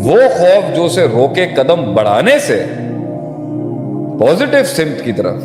وہ خوف جو اسے روکے قدم بڑھانے سے پازیٹیو سمت کی طرف،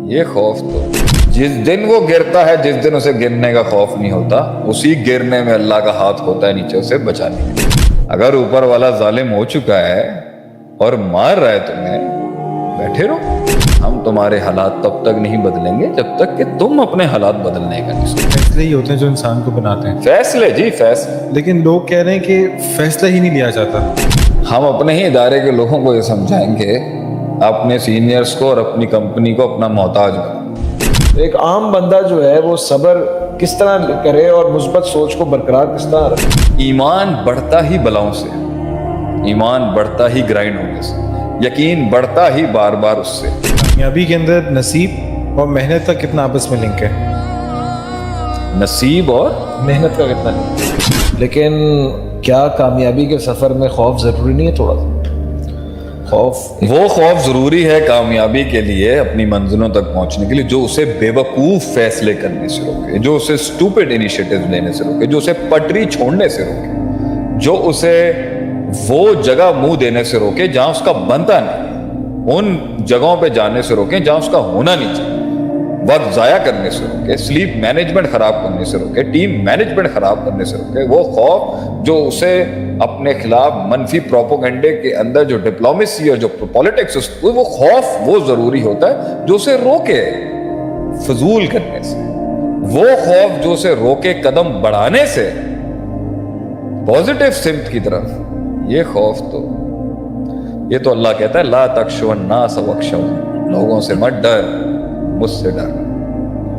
یہ خوف تو جس دن وہ گرتا ہے، جس دن اسے گرنے کا خوف نہیں ہوتا، اسی گرنے میں اللہ کا ہاتھ ہوتا ہے نیچے اسے بچانے کے لیے۔ اگر اوپر والا ظالم ہو چکا ہے اور مار رہا ہے تمہیں، بیٹھے رہو۔ ہم تمہارے حالات تب تک نہیں بدلیں گے جب تک کہ تم اپنے حالات بدلنے کا نہیں سوچو۔ فیصلے ہی ہوتے ہیں جو انسان کو بناتے ہیں۔ فیصلے جی فیصلے، لیکن لوگ کہہ رہے ہیں کہ فیصلہ ہی نہیں لیا جاتا۔ ہم اپنے ہی ادارے کے لوگوں کو یہ سمجھائیں گے، اپنے سینئرز کو اور اپنی کمپنی کو اپنا محتاج بنائیں۔ ایک عام بندہ جو ہے وہ صبر کس طرح کرے اور مثبت سوچ کو برقرار کس طرح رکھے؟ ایمان بڑھتا ہی بلاؤں سے، ایمان بڑھتا ہی گرائنڈ ہونے سے، یقین بڑھتا ہی بار بار اس سے۔ کامیابی کے اندر نصیب اور محنت کا کتنا آپس میں لنک ہے؟ نصیب اور محنت کا کتنا نہیں، لیکن کیا کامیابی کے سفر میں خوف ضروری نہیں ہے؟ تھوڑا سا وہ خوف ضروری ہے کامیابی کے لیے، اپنی منزلوں تک پہنچنے کے لیے، جو اسے بے وقوف فیصلے کرنے سے روکے، جو اسے سٹوپڈ انیشیٹیو لینے سے روکے، جو اسے پٹری چھوڑنے سے روکے، جو اسے وہ جگہ منہ دینے سے روکے جہاں اس کا بنتا نہیں، ان جگہوں پہ جانے سے روکے جہاں اس کا ہونا نہیں چاہیے، وقت ضائع کرنے سے روکے، سلیپ مینجمنٹ خراب کرنے سے روکے، ٹیم مینجمنٹ خراب کرنے سے روکے۔ وہ خوف جو اسے اپنے خلاف منفی پروپیگنڈے کے اندر جو ڈپلومیسی اور جو پالیٹکس، وہ خوف وہ ضروری ہوتا ہے جو اسے روکے فضول کرنے سے، وہ خوف جو اسے روکے قدم بڑھانے سے پازیٹیو سمت کی طرف، یہ خوف تو یہ تو اللہ کہتا ہے لا تخشوا الناس واخشونی، لوگوں سے مت ڈر، مجھ سے ڈر۔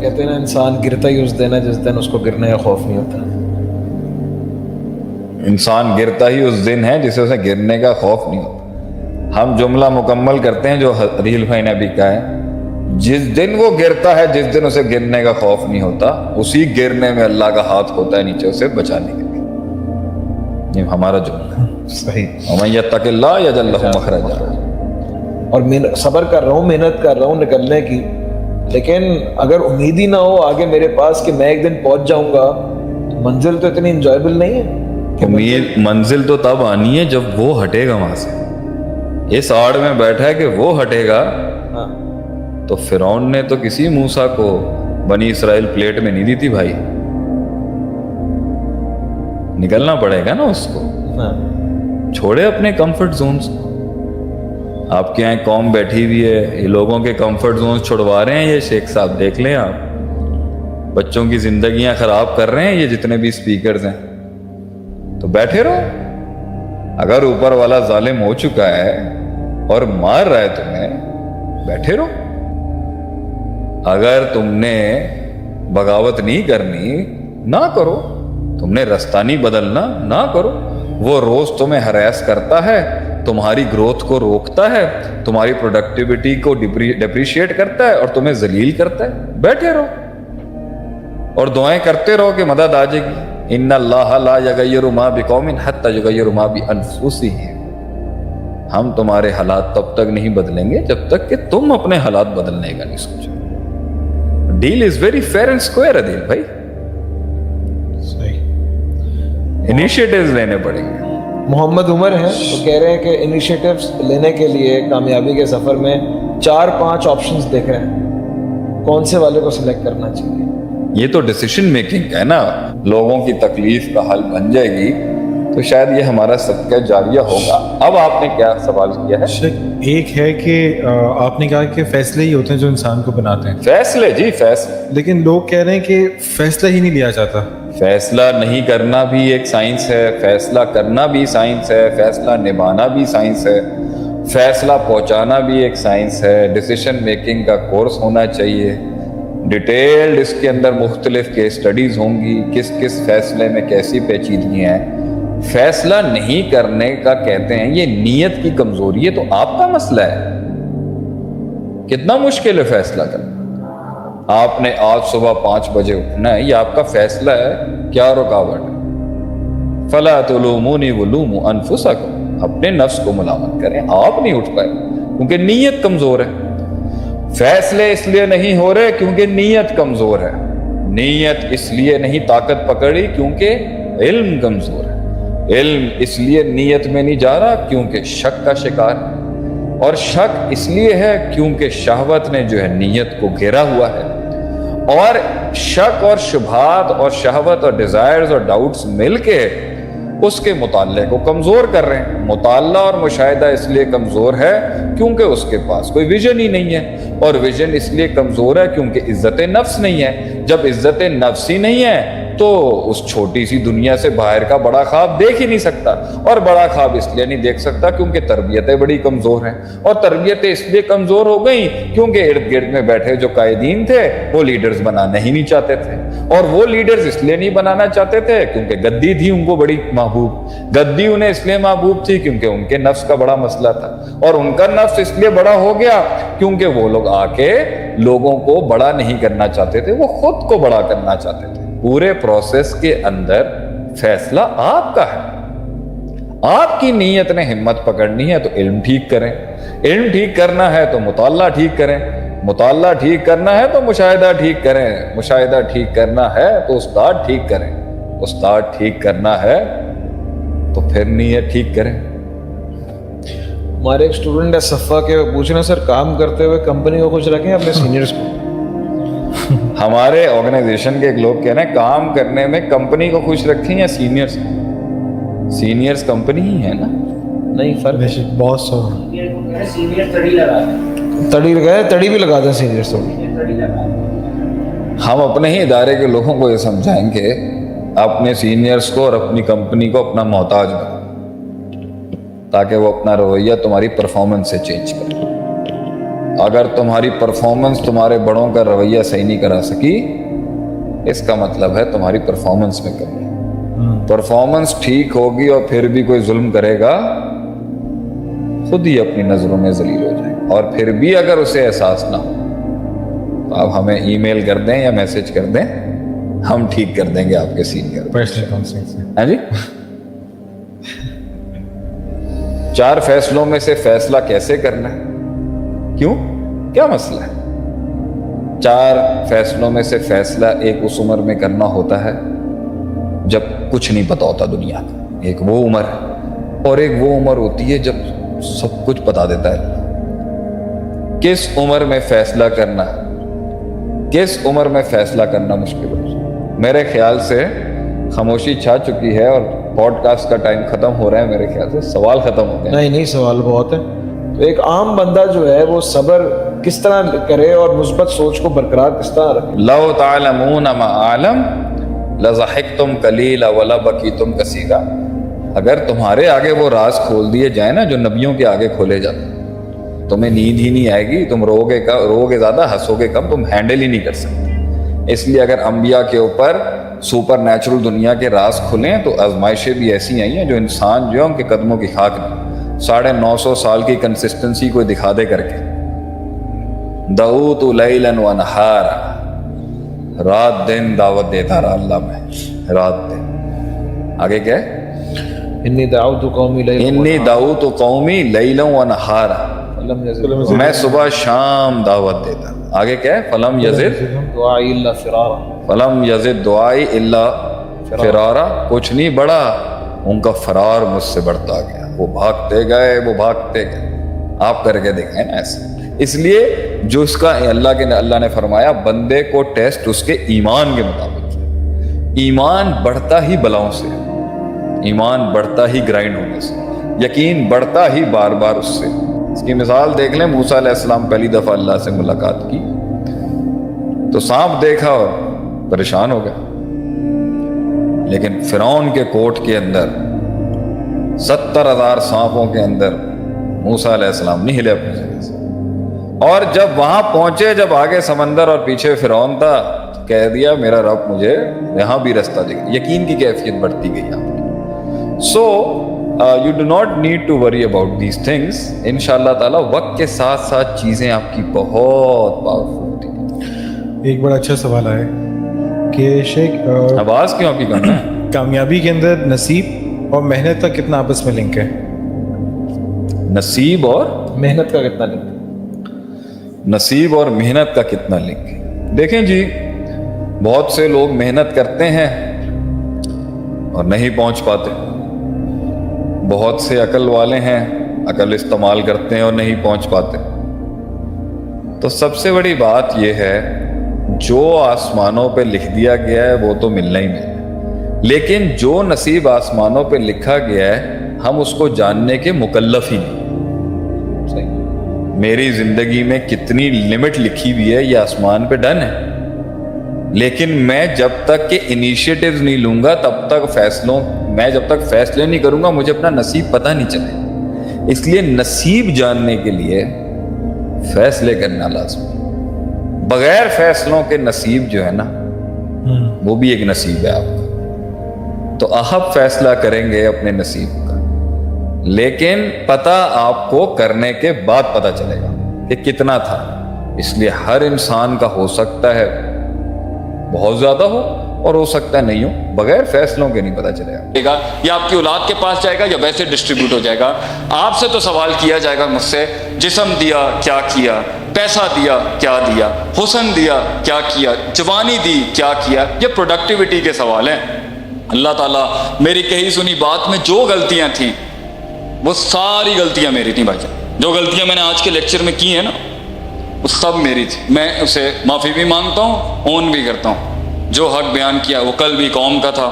کہتے ہیں نا انسان گرتا ہی اس دن ہے جس دن اس کو گرنے کا خوف نہیں ہوتا۔ انسان گرتا ہی اس دن ہے جسے اسے گرنے کا خوف نہیں ہوتا۔ ہم جملہ مکمل کرتے ہیں جو ریل بھائی نے ابھی کہا ہے، جس دن وہ گرتا ہے، جس دن اسے گرنے کا خوف نہیں ہوتا، اسی گرنے میں اللہ کا ہاتھ ہوتا ہے نیچے اسے بچانے کے لیے۔ یہ ہمارا جملہ ہے۔ صحیح۔ وَمَن يَتَّقِ اللَّهَ يَجْعَل لَّهُ مَخْرَجًا۔ اور صبر کر رہا ہوں، محنت کر رہا ہوں نکلنے کی، لیکن اگر امید ہی نہ ہو آگے میرے پاس کہ میں ایک دن پہنچ جاؤں گا، منزل تو اتنی انجوائبل نہیں ہے۔ امید منزل تو تب آنی ہے جب وہ ہٹے گا وہاں سے۔ اس آڑ میں بیٹھا ہے کہ وہ ہٹے گا، تو فرعون نے تو کسی موسیٰ کو بنی اسرائیل پلیٹ میں نہیں دی تھی بھائی، نکلنا پڑے گا نا اس کو۔ چھوڑے اپنے کمفرٹ زونز کو۔ آپ کے یہاں قوم بیٹھی ہوئی ہے، یہ لوگوں کے کمفرٹ زونز چھڑوا رہے ہیں یہ شیخ صاحب، دیکھ لیں آپ، بچوں کی زندگیاں خراب کر رہے ہیں یہ جتنے بھی سپیکرز ہیں، تو بیٹھے رہو۔ اگر اوپر والا ظالم ہو چکا ہے اور مار رہا ہے تمہیں، بیٹھے رہو۔ اگر تم نے بغاوت نہیں کرنی، نہ کرو، تم نے رستہ نہیں بدلنا، نہ کرو۔ وہ روز تمہیں ہراس کرتا ہے، تمہاری گروتھ کو روکتا ہے، تمہاری پروڈکٹیوٹی کو ڈیپریشیٹ کرتا ہے اور تمہیں ذلیل کرتا ہے، بیٹھے رہو اور دعائیں کرتے رہو کہ مدد آ جائے گی۔ ان اللہ لا یغیر ما بقوم حتی یغیروا ما بانفسہم۔ ہم تمہارے حالات تب تک نہیں بدلیں گے جب تک کہ تم اپنے حالات بدلنے کا نہیں سوچو۔ Deal is very fair and square Adeel بھائی، انیشیٹیوز لینے پڑیں گے۔ محمد عمر ہیں، وہ کہہ رہے ہیں کہ انیشیٹیوز لینے کے لیے کامیابی کے سفر میں 4-5 آپشنز دیکھ رہے ہیں، کون سے والے کو سلیکٹ کرنا چاہیے؟ یہ تو ڈیسیشن میکنگ ہے نا، لوگوں کی تکلیف کا حل بن جائے گی تو شاید یہ ہمارا صدقہ جاریہ ہوگا۔ اب آپ نے کیا سوال کیا ہے؟ ایک ہے کہ آپ نے کہا کہ فیصلے ہی ہوتے ہیں جو انسان کو بناتے ہیں۔ فیصلے جی فیصلے، لیکن لوگ کہہ رہے ہیں کہ فیصلہ ہی نہیں لیا جاتا۔ فیصلہ نہیں کرنا بھی ایک سائنس ہے، فیصلہ کرنا بھی سائنس ہے، فیصلہ نبھانا بھی سائنس ہے، فیصلہ پہنچانا بھی ایک سائنس ہے۔ ڈیسیشن میکنگ کا کورس ہونا چاہیے، ڈیٹیلڈ اس کے اندر مختلف کیس سٹڈیز ہوں گی، کس کس فیصلے میں کیسی پیچیدگیاں ہیں۔ فیصلہ نہیں کرنے کا کہتے ہیں یہ نیت کی کمزوری ہے، تو آپ کا مسئلہ ہے۔ کتنا مشکل ہے فیصلہ کرنا۔ آپ نے آج صبح 5 بجے اٹھنا ہے، یہ آپ کا فیصلہ ہے، کیا رکاوٹ ہے؟ فلا تلومونی ولوموا انفسکم، اپنے نفس کو ملامت کریں، آپ نہیں اٹھ پائے کیونکہ نیت کمزور ہے۔ فیصلے اس لیے نہیں ہو رہے کیونکہ نیت کمزور ہے، نیت اس لیے نہیں طاقت پکڑی کیونکہ علم کمزور ہے، علم اس لیے نیت میں نہیں جا رہا کیونکہ شک کا شکار ہے، اور شک اس لیے ہے کیونکہ شہوت نے جو ہے نیت کو گھیرا ہوا ہے، اور شک اور شبہات اور شہوت اور ڈیزائرز اور ڈاؤٹس مل کے اس کے مطالعے کو کمزور کر رہے ہیں۔ مطالعہ اور مشاہدہ اس لیے کمزور ہے کیونکہ اس کے پاس کوئی ویژن ہی نہیں ہے، اور ویژن اس لیے کمزور ہے کیونکہ عزت نفس نہیں ہے۔ جب عزت نفس ہی نہیں ہے تو اس چھوٹی سی دنیا سے باہر کا بڑا خواب دیکھ ہی نہیں سکتا، اور بڑا خواب اس لیے نہیں دیکھ سکتا کیونکہ تربیتیں بڑی کمزور ہیں، اور تربیتیں اس لیے کمزور ہو گئیں کیونکہ ارد گرد میں بیٹھے جو قائدین تھے وہ لیڈرز بنانا ہی نہیں چاہتے تھے، اور وہ لیڈرز اس لیے نہیں بنانا چاہتے تھے کیونکہ گدی تھی ان کو بڑی محبوب، گدی انہیں اس لیے محبوب تھی کیونکہ ان کے نفس کا بڑا مسئلہ تھا، اور ان کا نفس اس لیے بڑا ہو گیا کیونکہ وہ لوگ آ کے لوگوں کو بڑا نہیں کرنا چاہتے تھے، وہ خود کو بڑا کرنا چاہتے تھے۔ پورے پروسیس کے اندر فیصلہ آپ کا ہے، آپ کی نیت نے ہمت پکڑنی ہے تو علم ٹھیک کریں، علم ٹھیک کرنا ہے تو مطالعہ ٹھیک کریں، مطالعہ ٹھیک کرنا ہے تو مشاہدہ ٹھیک کریں، مشاہدہ ٹھیک کرنا ہے تو استاد ٹھیک کریں، استاد ٹھیک کرنا ہے تو پھر نیت ٹھیک کریں۔ ہمارے ایک اسٹوڈنٹ ہے صفا کے، پوچھ رہے ہیں سر کام کرتے ہوئے کمپنی کو خوش رکھیں اپنے سینئرز کو؟ ہمارے آرگنائزیشن کے ایک لوگ کہہ رہے ہیں کام کرنے میں کمپنی کو خوش رکھیں یا سینئرز؟ سینئرز کمپنی ہی ہے نا، نہیں فرق باس ہو، سینئر تڑی لگا دیں، تڑی لگائے، تڑی بھی لگا دیں سینئرز تھوڑی۔ تڑی لگا دیں۔ ہم اپنے ہی ادارے کے لوگوں کو یہ سمجھائیں کہ اپنے سینئرز کو اور اپنی کمپنی کو اپنا محتاج بنائیں تاکہ وہ اپنا رویہ تمہاری پرفارمنس سے چینج کرے۔ اگر تمہاری پرفارمنس تمہارے بڑوں کا رویہ صحیح نہیں کرا سکی، اس کا مطلب ہے تمہاری پرفارمنس میں کمی ہے۔ پرفارمنس ٹھیک ہوگی اور پھر بھی کوئی ظلم کرے گا، خود ہی اپنی نظروں میں ذلیل ہو جائے، اور پھر بھی اگر اسے احساس نہ ہو تو آپ ہمیں ای میل کر دیں یا میسج کر دیں، ہم ٹھیک کر دیں گے آپ کے سینئر۔ پرسنل کاؤنسلنگ سے۔ ہاں جی، 4 فیصلوں میں سے فیصلہ کیسے کرنا ہے، کیوں، کیا مسئلہ ہے؟ 4 فیصلوں میں سے فیصلہ ایک اس عمر میں کرنا ہوتا ہے جب کچھ نہیں پتا ہوتا دنیا کا، ایک وہ عمر ہے، اور ایک وہ عمر ہوتی ہے جب سب کچھ بتا دیتا ہے۔ کس عمر میں فیصلہ کرنا، کس عمر میں فیصلہ کرنا مشکل ہو؟ میرے خیال سے خاموشی چھا چکی ہے اور پوڈ کاسٹ کا ٹائم ختم ہو رہا ہے، میرے خیال سے سوال ختم ہو گئے۔ نہیں سوال بہت ہے۔ تو ایک عام بندہ جو ہے وہ صبر کس طرح کرے اور مثبت سوچ کو برقرار کس طرح رکھے؟ لو تعلمون ما اعلم لضحکتم قلیلا ولبکیتم کثیرا۔ اگر تمہارے آگے وہ راز کھول دیے جائیں نا جو نبیوں کے آگے کھولے جاتے ہیں، تمہیں نیند ہی نہیں آئے گی، تم روگے زیادہ، ہنسو گے کم، تم ہینڈل ہی نہیں کر سکتے۔ اس لیے اگر انبیاء کے اوپر سپر نیچرل دنیا کے راز کھلیں تو آزمائشیں بھی ایسی آئی ہیں جو انسان جو ہے ان کے قدموں کی خاک نہیں۔ 950 سال کی کنسسٹنسی کو دکھا دے کر کے، دعوت لیلا و نہارا، رات دن دعوت دیتا رہا اللہ میں، رات دن۔ آگے کیا ہے؟ انی دعوت قومی انی دعوت قومی لیلا و نہارا، میں صبح شام دعوت دیتا۔ آگے کیا ہے؟ فلم یزد دعائی اللہ فرارا، فلم یزد دعائی الا فرارا، کچھ نہیں بڑھا ان کا فرار مجھ سے بڑھتا گیا، وہ بھاگتے گئے، وہ بھاگتے گئے۔ آپ کر کے دیکھیں نا ایسے۔ اس لیے جو اس کا اللہ نے فرمایا بندے کو ٹیسٹ اس کے ایمان کے مطابق ہے۔ ایمان بڑھتا ہی بلاؤں سے، ایمان بڑھتا ہی گرائنڈ ہونے سے، یقین بڑھتا ہی بار بار اس سے۔ اس کی مثال دیکھ لیں، موسیٰ علیہ السلام پہلی دفعہ اللہ سے ملاقات کی تو سانپ دیکھا اور پریشان ہو گیا، لیکن فرعون کے کوٹ کے اندر 70,000 سانپوں کے اندر موسیٰ علیہ السلام نہیں ہلے اپنی جگہ سے، اور جب وہاں پہنچے، جب آگے سمندر اور پیچھے فرعون تھا، تو کہہ دیا میرا رب مجھے یہاں بھی رستہ دے گا۔ یقین کی کیفیت بڑھتی گئی یہاں پر۔ So you do not need to worry about these things. انشاءاللہ تعالیٰ وقت کے ساتھ ساتھ چیزیں آپ کی بہت پاورفل ہوتی ہیں۔ ایک بڑا اچھا سوال ہے کہ شیخ آواز کیوں آپ کی کم ہے؟ کامیابی کے اندر نصیب اور محنت کا کتنا آپس میں لنک ہے؟ نصیب اور محنت کا کتنا لنک؟ نصیب اور محنت کا کتنا لنک ہے؟ دیکھیں جی، بہت سے لوگ محنت کرتے ہیں اور نہیں پہنچ پاتے، بہت سے عقل والے ہیں, عقل استعمال کرتے ہیں اور نہیں پہنچ پاتے. تو سب سے بڑی بات یہ ہے, جو آسمانوں پہ لکھ دیا گیا ہے وہ تو ملنا ہی ملنا, لیکن جو نصیب آسمانوں پہ لکھا گیا ہے ہم اس کو جاننے کے مکلف ہی نہیں. میری زندگی میں کتنی لمٹ لکھی ہوئی ہے یہ آسمان پہ ڈن ہے, لیکن میں جب تک کہ انیشیٹیوز نہیں لوں گا تب تک میں جب تک فیصلے نہیں کروں گا مجھے اپنا نصیب پتہ نہیں چلے. اس لیے نصیب جاننے کے لیے فیصلے کرنا لازم ہے. بغیر فیصلوں کے نصیب جو ہے نا وہ بھی ایک نصیب ہے آپ کا. تو آپ فیصلہ کریں گے اپنے نصیب کا, لیکن پتہ آپ کو کرنے کے بعد پتہ چلے گا کہ کتنا تھا. اس لیے ہر انسان کا ہو سکتا ہے بہت زیادہ ہو اور ہو سکتا ہے نہیں ہو, بغیر فیصلوں کے نہیں پتہ چلے گا. یا آپ کی اولاد کے پاس جائے گا یا ویسے ڈسٹریبیوٹ ہو جائے گا. آپ سے تو سوال کیا جائے گا مجھ سے, جسم دیا کیا کیا, پیسہ دیا کیا دیا, حسن دیا کیا کیا, جوانی دی کیا کیا. یہ پروڈکٹیوٹی کے سوال ہیں. اللہ تعالیٰ میری کہی سنی بات میں جو غلطیاں تھیں وہ ساری غلطیاں میری تھیں بھائی جان. جو غلطیاں میں نے آج کے لیکچر میں کی ہیں نا وہ سب میری تھی. میں اسے معافی بھی مانگتا ہوں, اون بھی کرتا ہوں. جو حق بیان کیا وہ کل بھی قوم کا تھا,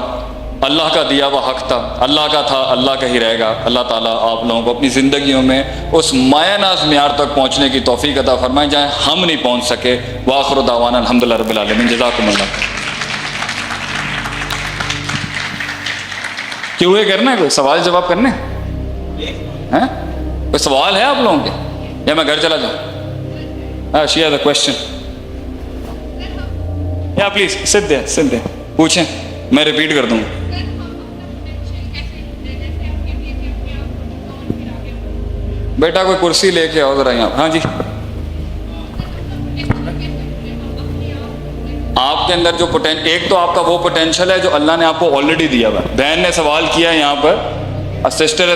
اللہ کا دیا وہ حق تھا, اللہ کا تھا, اللہ کا ہی رہے گا. اللہ تعالیٰ آپ لوگوں کو اپنی زندگیوں میں اس مایہ ناز معیار تک پہنچنے کی توفیق عطا فرمائے جہاں ہم نہیں پہنچ سکے. وآخر دعوانا الحمدللہ رب العالمین. جزاکم اللہ. کیوں یہ کرنا ہے, کوئی سوال جواب کرنے ہیں؟ کوئی سوال ہے آپ لوگوں کے یا میں گھر چلا جاؤں؟ She has a question. Yeah, please, sit there. پوچھیں, میں ریپیٹ کر دوں. بیٹا کوئی کرسی لے کے آؤ ذرا یہاں. ہاں جی, آپ کے اندر جو ایک تو آپ کا وہ پوٹینشیل ہے جو اللہ نے آپ کو آلریڈی دیا ہوا. بہن نے سوال کیا یہاں پر, سسٹر